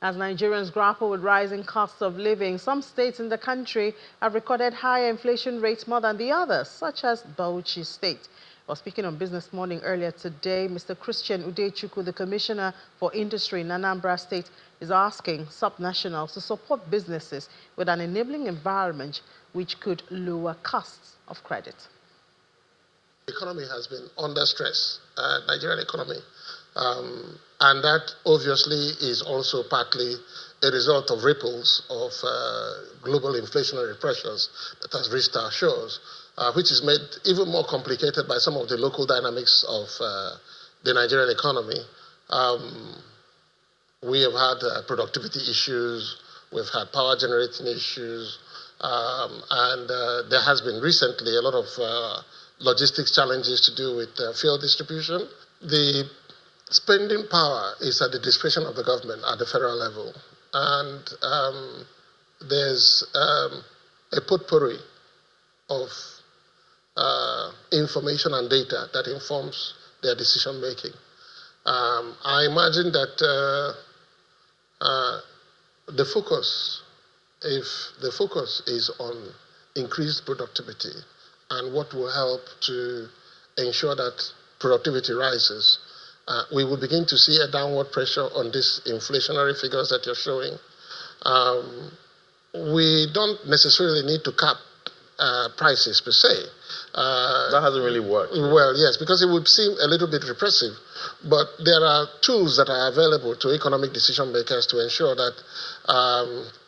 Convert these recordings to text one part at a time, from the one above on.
As Nigerians grapple with rising costs of living, some states in the country have recorded higher inflation rates more than the others, such as Bauchi State. Well, speaking on Business Morning earlier today, Mr. Christian Udechukwu, the Commissioner for Industry in Anambra State, is asking subnationals to support businesses with an enabling environment which could lower costs of credit. The economy has been under stress, Nigerian economy. And that obviously is also partly a result of ripples of global inflationary pressures that has reached our shores, which is made even more complicated by some of the local dynamics of the Nigerian economy. We have had productivity issues, we've had power generating issues, and there has been recently a lot of logistics challenges to do with fuel distribution. The spending power is at the discretion of the government at the federal level, and there's a potpourri of information and data that informs their decision making. I imagine that the focus is on increased productivity and what will help to ensure that productivity rises, we will begin to see a downward pressure on these inflationary figures that you're showing. We don't necessarily need to cap prices per se. That hasn't really worked. Well, yes, because it would seem a little bit repressive. But there are tools that are available to economic decision makers to ensure that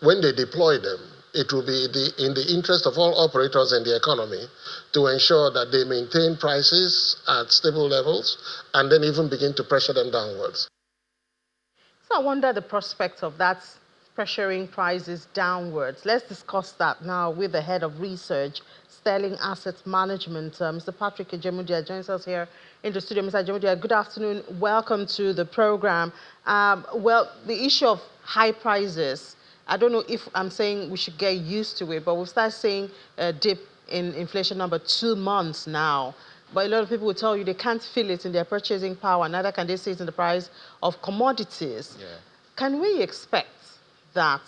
when they deploy them, it will be in the interest of all operators in the economy to ensure that they maintain prices at stable levels and then even begin to pressure them downwards. So I wonder the prospect of that pressuring prices downwards. Let's discuss that now with the head of research, Sterling Asset Management, Mr. Patrick Ejemudia joins us here in the studio. Mr. Ejemudia, good afternoon. Welcome to the program. Well, the issue of high prices, I don't know if I'm saying we should get used to it, but we'll start seeing a dip in inflation number 2 months now. But a lot of people will tell you they can't feel it in their purchasing power, neither can they see it in the price of commodities. Yeah. Can we expect that,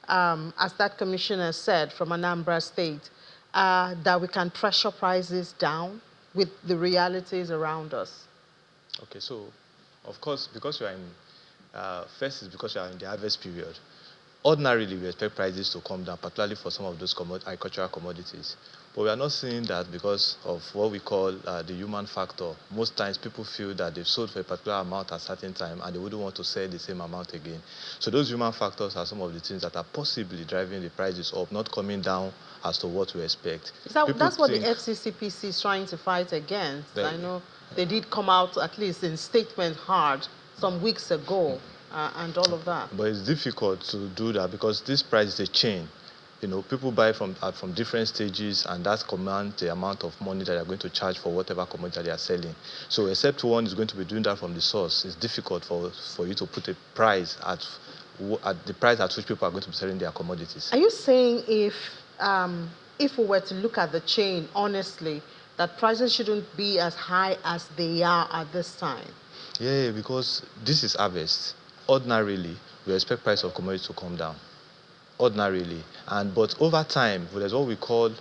as that commissioner said from Anambra State, that we can pressure prices down with the realities around us? Okay, so of course, because we are in, first is because we are in the harvest period. Ordinarily, we expect prices to come down, particularly for some of those agricultural commodities. But we are not seeing that because of what we call the human factor. Most times, people feel that they've sold for a particular amount at a certain time, and they wouldn't want to sell the same amount again. So those human factors are some of the things that are possibly driving the prices up, not coming down as to what we expect. That's what the FCCPC is trying to fight against. I know they did come out, at least in statement hard, some weeks ago. And all of that. But it's difficult to do that because this price is a chain. You know, people buy from different stages, and that commands the amount of money that they're going to charge for whatever commodity they are selling. So except one is going to be doing that from the source, it's difficult for you to put a price at the price at which people are going to be selling their commodities. Are you saying if we were to look at the chain honestly, that prices shouldn't be as high as they are at this time? Yeah, because this is harvest. Ordinarily, we expect price of commodities to come down. Ordinarily. But over time, there's what we call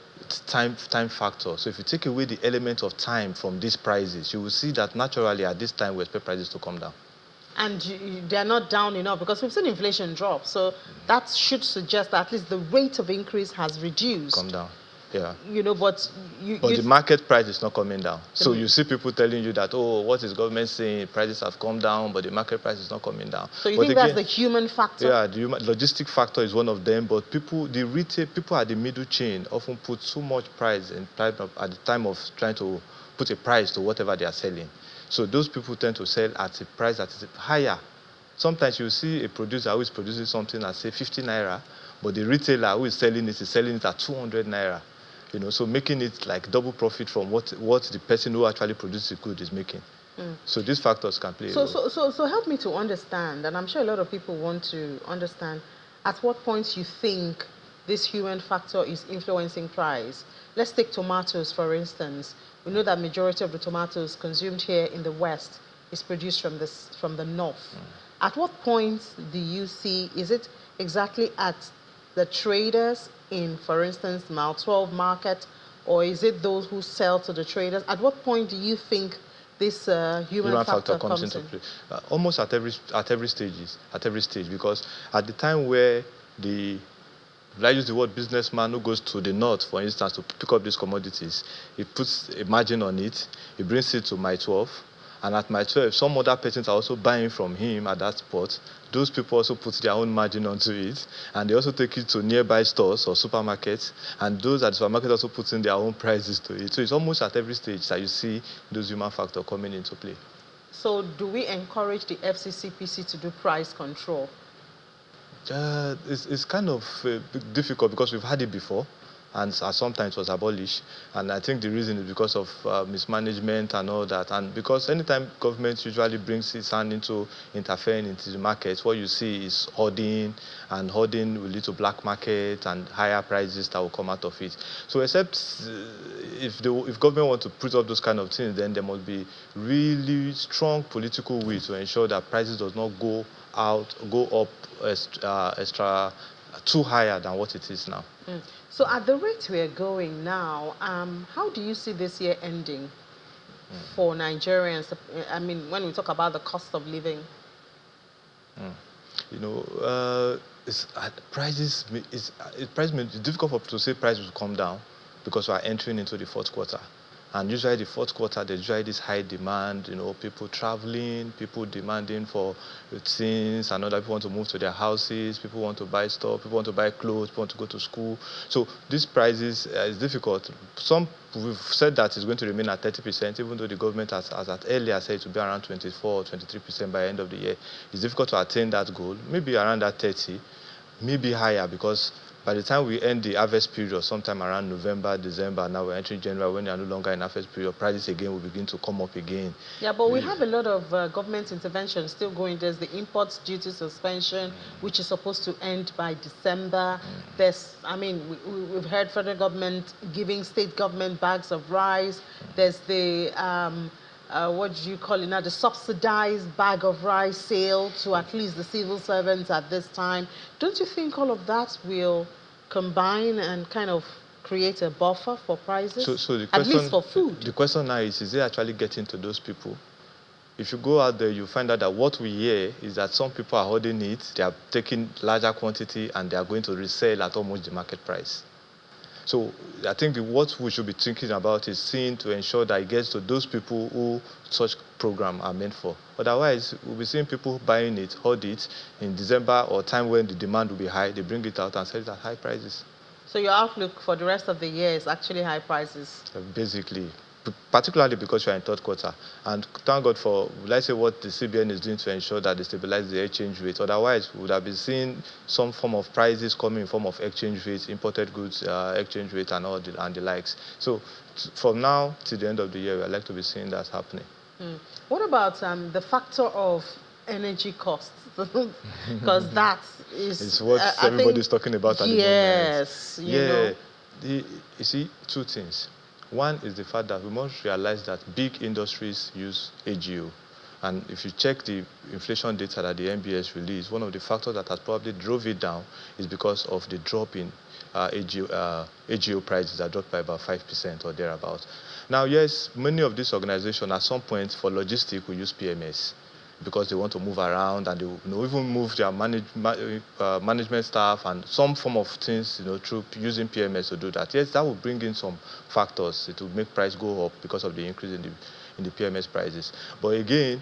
time factor. So if you take away the element of time from these prices, you will see that naturally at this time we expect prices to come down. And they're not down enough because we've seen inflation drop. So that should suggest that at least the rate of increase has reduced. Come down. Yeah. You know, but the market price is not coming down. So you see people telling you that, oh, what is government saying? Prices have come down, but the market price is not coming down. So you think that's the human factor? Yeah, the logistic factor is one of them. But the retail people at the middle chain often put so much price at the time of trying to put a price to whatever they are selling. So those people tend to sell at a price that is higher. Sometimes you see a producer who is producing something at, say, 50 naira, but the retailer who is selling it at 200 naira. You know, so making it like double profit from what the person who actually produces the good is making. So these factors can play a role. So help me to understand, and I'm sure a lot of people want to understand, at what point you think this human factor is influencing price. Let's take tomatoes, for instance. We know that majority of the tomatoes consumed here in the West is produced from the north. At what point do you see, is it exactly at the traders in, for instance, Mile 12 market, or is it those who sell to the traders? At what point do you think this human Factor factor comes comes into in? play. Almost at every stage, because at the time where the I use the word businessman who goes to the north, for instance, to pick up these commodities, he puts a margin on it, he brings it to my 12, and at my 12, some other persons are also buying from him at that spot. Those people also put their own margin onto it, and they also take it to nearby stores or supermarkets, and those at the supermarket also put in their own prices to it. So it's almost at every stage that you see those human factor coming into play. So do we encourage the FCCPC to do price control? It's kind of difficult because we've had it before, and sometimes it was abolished. And I think the reason is because of mismanagement and all that. And because anytime government usually brings its hand into interfering into the market, what you see is hoarding, and hoarding will lead to black market and higher prices that will come out of it. So except if government want to put up those kind of things, then there must be really strong political will to ensure that prices does not go up extra too higher than what it is now. So at the rate we are going now, how do you see this year ending for Nigerians? I mean, when we talk about the cost of living. You know, prices. It's difficult to say prices will come down because we are entering into the fourth quarter. And usually the fourth quarter, there's usually this high demand, people traveling, people demanding for things, and other people want to move to their houses, people want to buy stuff, people want to buy clothes, people want to go to school. So these prices is difficult. We've said that it's going to remain at 30%, even though the government has earlier said it will be around 24 or 23% by the end of the year. It's difficult to attain that goal, maybe around that 30, maybe higher, because by the time we end the harvest period, sometime around November, December, now we're entering January, when you're no longer in harvest period, prices again will begin to come up again. Yeah, but we have a lot of government intervention still going. There's the imports duty suspension, which is supposed to end by December. We've heard federal government giving state government bags of rice. There's the what do you call it now, the subsidized bag of rice sale to at least the civil servants at this time. Don't you think all of that will combine and kind of create a buffer for prices? So the at question, least for food. The question now is it actually getting to those people? If you go out there, you find out that what we hear is that some people are holding it, they are taking larger quantity, and they are going to resell at almost the market price. So I think what we should be thinking about is seeing to ensure that it gets to those people who such programs are meant for. Otherwise, we'll be seeing people buying it, hold it in December or time when the demand will be high, they bring it out and sell it at high prices. So your outlook for the rest of the year is actually high prices? Basically, particularly because you are in third quarter. And thank God for, let's say, what the CBN is doing to ensure that they stabilize the exchange rate. Otherwise, we would have been seeing some form of prices coming in form of exchange rates, imported goods, exchange rate, and the likes. So from now to the end of the year, we would like to be seeing that happening. What about the factor of energy costs? Because that is it's what everybody's talking about at the moment. Yes, you see, two things. One is the fact that we must realize that big industries use AGO. And if you check the inflation data that the NBS released, one of the factors that has probably drove it down is because of the drop in AGO prices that dropped by about 5% or thereabouts. Now, yes, many of these organizations at some point for logistics will use PMS because they want to move around, and they even move their management staff and some form of things through using PMS to do that. Yes, that will bring in some factors. It will make price go up because of the increase in the PMS prices. But again,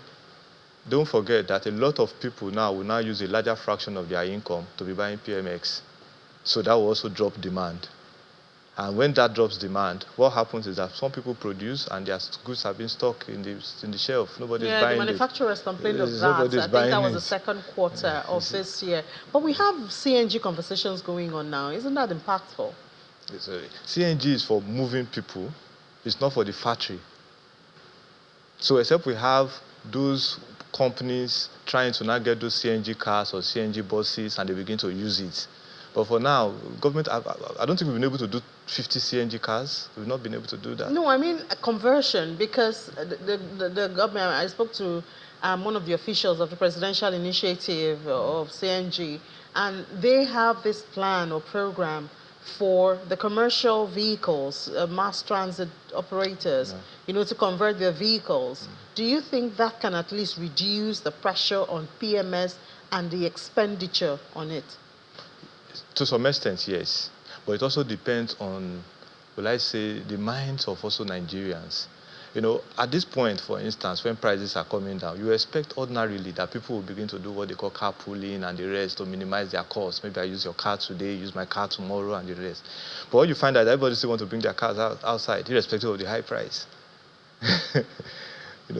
don't forget that a lot of people now will now use a larger fraction of their income to be buying PMX. So that will also drop demand. And when that drops demand, what happens is that some people produce and their goods have been stuck in the shelf. Nobody's buying it. Yeah, the manufacturers complained of that. I think that was the second quarter of this year. But we have CNG conversations going on now. Isn't that impactful? CNG is for moving people. It's not for the factory. So except we have those companies trying to now get those CNG cars or CNG buses and they begin to use it. But for now, government, I don't think we've been able to do 50 CNG cars. We've not been able to do that. No, I mean a conversion, because the government, I spoke to one of the officials of the presidential initiative of CNG, and they have this plan or program for the commercial vehicles, mass transit operators, to convert their vehicles. Do you think that can at least reduce the pressure on PMS and the expenditure on it? To some extent, yes. But it also depends on, will I say, the minds of also Nigerians. At this point, for instance, when prices are coming down, you expect ordinarily that people will begin to do what they call carpooling and the rest to minimize their costs. Maybe I use your car today, use my car tomorrow, and the rest. But what you find that everybody still want to bring their cars outside, irrespective of the high price.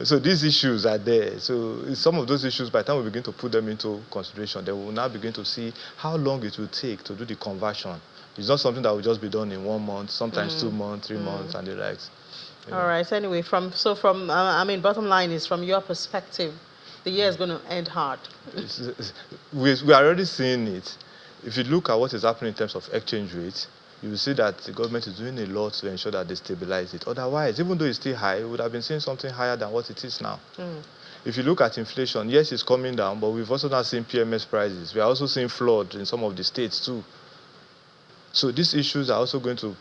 So these issues are there. So some of those issues, by the time we begin to put them into consideration, then we will now begin to see how long it will take to do the conversion. It's not something that will just be done in 1 month, sometimes 2 months, 3 months, and the likes. All right. Anyway, bottom line is, from your perspective, the year is going to end hard. We are already seeing it. If you look at what is happening in terms of exchange rates, you will see that the government is doing a lot to ensure that they stabilize it. Otherwise, even though it's still high, we would have been seeing something higher than what it is now. If you look at inflation, yes, it's coming down, but we've also now seen PMS prices. We are also seeing flood in some of the states too. So these issues are also going to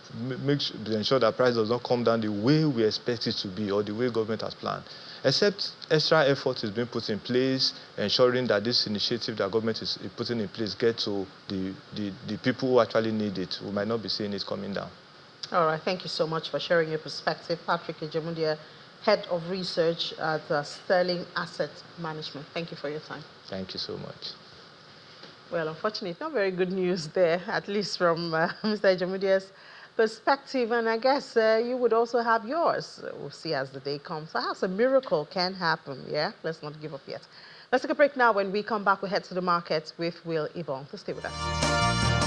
ensure that price does not come down the way we expect it to be or the way government has planned. Except extra effort is being put in place, ensuring that this initiative that government is putting in place get to the people who actually need it. We might not be seeing it coming down. All right. Thank you so much for sharing your perspective. Patrick Ejemudia, Head of Research at Sterling Asset Management. Thank you for your time. Thank you so much. Well, unfortunately, not very good news there, at least from Mr. Ejemudia's perspective. And I guess you would also have yours. We'll see as the day comes. Perhaps a miracle can happen, yeah? Let's not give up yet. Let's take a break now. When we come back, we'll head to the markets with Will Ibong. So stay with us.